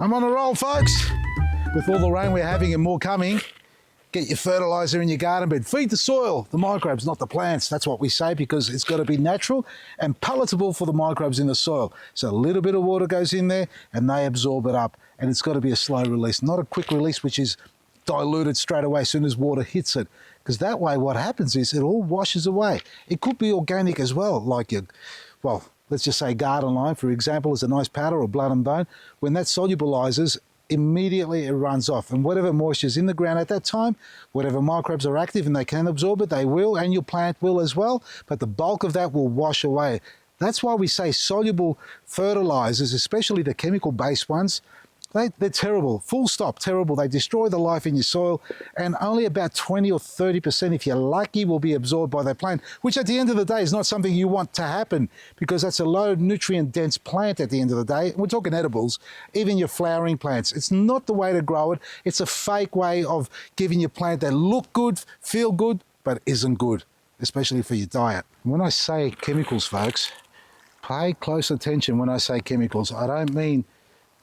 I'm on a roll, folks. With all the rain we're having and more coming, get your fertiliser in your garden bed. Feed the soil, the microbes, not the plants. That's what we say, because it's got to be natural and palatable for the microbes in the soil. So a little bit of water goes in there and they absorb it up. And it's got to be a slow release, not a quick release, which is diluted straight away as soon as water hits it. Because that way what happens is it all washes away. It could be organic as well, like your, well, let's just say garden lime, for example, is a nice powder or blood and bone. When that solubilizes, immediately it runs off. And whatever moisture is in the ground at that time, whatever microbes are active and they can absorb it, they will, and your plant will as well. But the bulk of that will wash away. That's why we say soluble fertilizers, especially the chemical-based ones, they're terrible, full stop, terrible. They destroy the life in your soil, and only about 20 or 30%, if you're lucky, will be absorbed by that plant, which at the end of the day is not something you want to happen, because that's a low nutrient dense plant at the end of the day. We're talking edibles, even your flowering plants. It's not the way to grow it. It's a fake way of giving your plant that look good, feel good, but isn't good, especially for your diet. When I say chemicals, folks, pay close attention when I say chemicals. I don't mean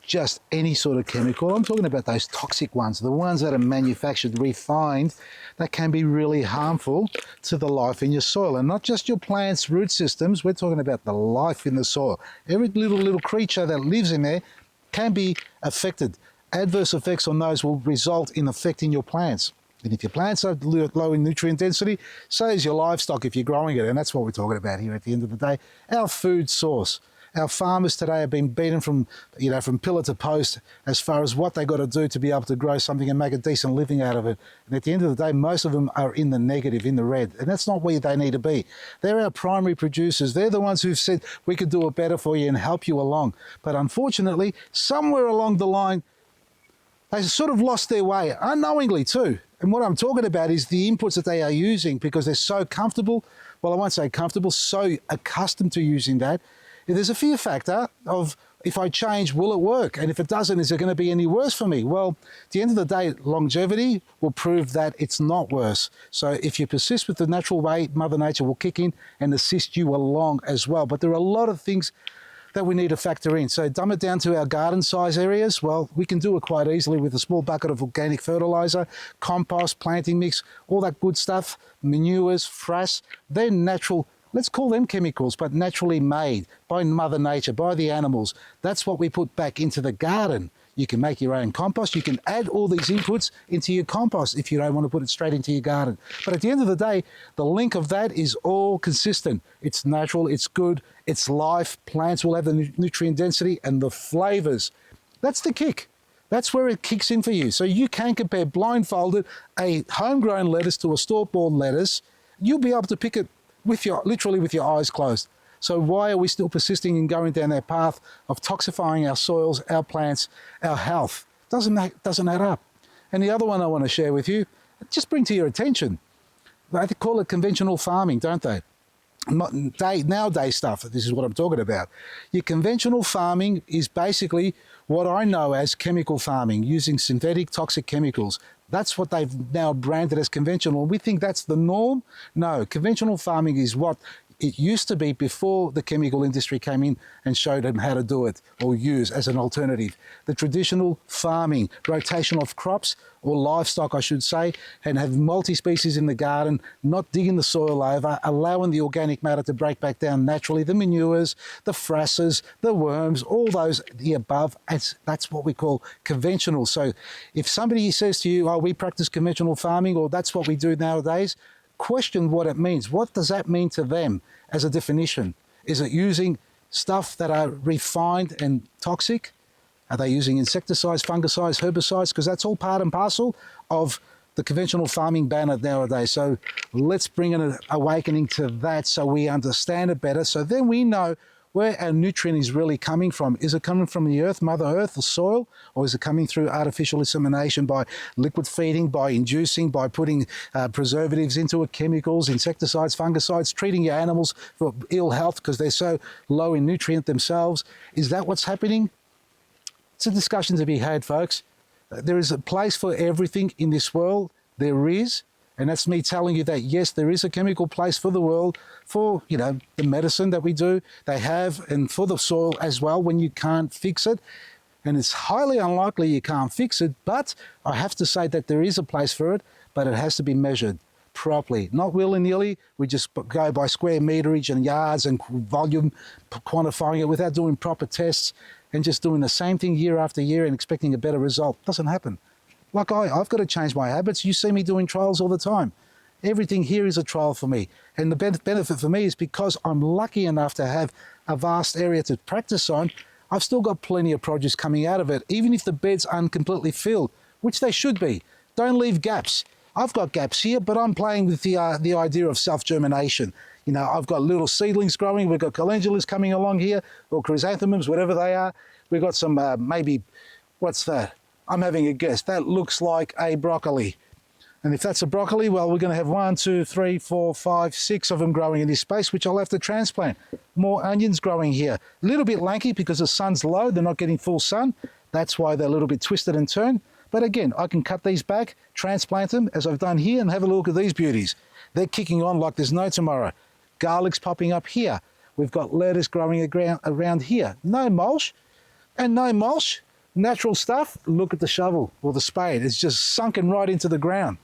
just any sort of chemical. I'm talking about those toxic ones, the ones that are manufactured, refined, that can be really harmful to the life in your soil. And not just your plant's root systems, we're talking about the life in the soil. Every little creature that lives in there can be affected. Adverse effects on those will result in affecting your plants. And if your plants are low in nutrient density, so is your livestock if you're growing it. And that's what we're talking about here at the end of the day. Our food source. Our farmers today have been beaten from pillar to post as far as what they got to do to be able to grow something and make a decent living out of it. And at the end of the day, most of them are in the negative, in the red. And that's not where they need to be. They're our primary producers. They're the ones who've said, we could do it better for you and help you along. But unfortunately, somewhere along the line, they sort of lost their way, unknowingly too. And what I'm talking about is the inputs that they are using, because they're so comfortable, well, I won't say comfortable, so accustomed to using that. There's a fear factor of, if I change, will it work? And if it doesn't, is it going to be any worse for me? Well, at the end of the day, longevity will prove that it's not worse. So if you persist with the natural way, Mother Nature will kick in and assist you along as well. But there are a lot of things that we need to factor in. So dumb it down to our garden size areas. Well, we can do it quite easily with a small bucket of organic fertilizer, compost, planting mix, all that good stuff, manures, frass. They're natural. Let's call them chemicals, but naturally made by Mother Nature, by the animals. That's what we put back into the garden. You can make your own compost. You can add all these inputs into your compost if you don't want to put it straight into your garden. But at the end of the day, the link of that is all consistent. It's natural, it's good, it's life. Plants will have the nutrient density and the flavours. That's the kick. That's where it kicks in for you. So you can compare blindfolded a homegrown lettuce to a store-bought lettuce. You'll be able to pick it literally with your eyes closed. So why are we still persisting in going down that path of toxifying our soils, our plants, our health? Doesn't add up. And the other one I want to share with you, just bring to your attention, they call it conventional farming, don't they? Nowadays stuff, this is what I'm talking about. Your conventional farming is basically what I know as chemical farming, using synthetic toxic chemicals. That's what they've now branded as conventional. We think that's the norm. No, conventional farming is what it used to be before the chemical industry came in and showed them how to do it or use as an alternative. The traditional farming, rotation of crops or livestock, I should say, and have multi-species in the garden, not digging the soil over, allowing the organic matter to break back down naturally, the manures, the frasses, the worms, all those, the above, that's what we call conventional. So if somebody says to you, oh, we practice conventional farming, or that's what we do nowadays, question what it means. What does that mean to them as a definition? Is it using stuff that are refined and toxic? Are they using insecticides, fungicides, herbicides? Because that's all part and parcel of the conventional farming banner nowadays. So let's bring an awakening to that so we understand it better. So then we know where our nutrient is really coming from. Is it coming from the earth, Mother Earth, the soil, or is it coming through artificial insemination by liquid feeding, by inducing, by putting preservatives into it, chemicals, insecticides, fungicides, treating your animals for ill health because they're so low in nutrient themselves? Is that what's happening? It's a discussion to be had, folks. There is a place for everything in this world. There is. And that's me telling you that, yes, there is a chemical place for the world, for, the medicine that we do, they have, and for the soil as well when you can't fix it. and it's highly unlikely you can't fix it, but I have to say that there is a place for it, but it has to be measured properly, not willy-nilly. We just go by square meterage and yards and volume, quantifying it without doing proper tests and just doing the same thing year after year and expecting a better result. Doesn't happen. Like I've got to change my habits. You see me doing trials all the time. Everything here is a trial for me. And the benefit for me is because I'm lucky enough to have a vast area to practice on, I've still got plenty of produce coming out of it, even if the beds aren't completely filled, which they should be. Don't leave gaps. I've got gaps here, but I'm playing with the idea of self-germination. You know, I've got little seedlings growing. We've got calendulas coming along here, or chrysanthemums, whatever they are. We've got some, maybe, what's that? I'm having a guess. That looks like a broccoli. And if that's a broccoli, well, we're going to have 1, 2, 3, 4, 5, 6 of them growing in this space, which I'll have to transplant. More onions growing here. A little bit lanky because the sun's low. They're not getting full sun. That's why they're a little bit twisted and turned. But again, I can cut these back, transplant them, as I've done here, and have a look at these beauties. They're kicking on like there's no tomorrow. Garlic's popping up here. We've got lettuce growing around here. No mulch, and no mulch. Natural stuff. Look at the shovel or the spade. It's just sunken right into the ground.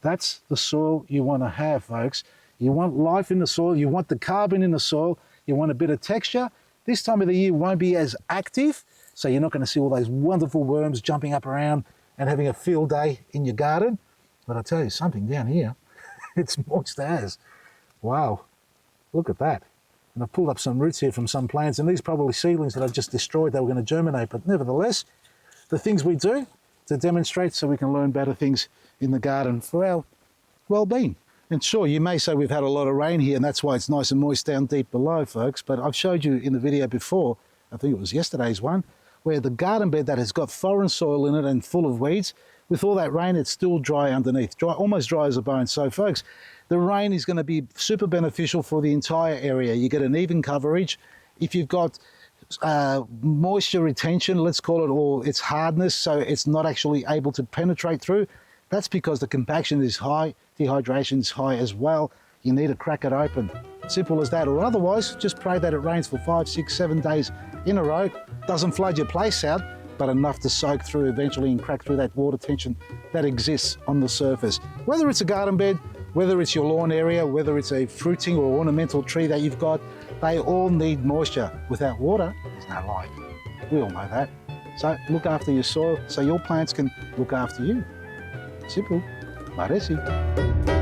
That's the soil you want to have, folks. You want life in the soil. You want the carbon in the soil. You want a bit of texture. This time of the year won't be as active, so you're not going to see all those wonderful worms jumping up around and having a field day in your garden. But I tell you something down here, it's moist as. Wow, look at that. And I've pulled up some roots here from some plants, and these are probably seedlings that I've just destroyed. They were going to germinate, but nevertheless, the things we do to demonstrate so we can learn better things in the garden for our well-being. And sure, you may say we've had a lot of rain here and that's why it's nice and moist down deep below, folks, but I've showed you in the video before, I think it was yesterday's one, where the garden bed that has got foreign soil in it and full of weeds, with all that rain, it's still dry underneath, dry, almost dry as a bone. So folks, the rain is going to be super beneficial for the entire area. You get an even coverage. If you've got moisture retention, let's call it, or its hardness, so it's not actually able to penetrate through, that's because the compaction is high, dehydration is high as well. You need to crack it open. Simple as that. Or otherwise, just pray that it rains for 5, 6, 7 days in a row. Doesn't flood your place out, but enough to soak through eventually and crack through that water tension that exists on the surface. Whether it's a garden bed, whether it's your lawn area, whether it's a fruiting or ornamental tree that you've got, they all need moisture. Without water, there's no life. We all know that. So look after your soil so your plants can look after you. Simple. Parece.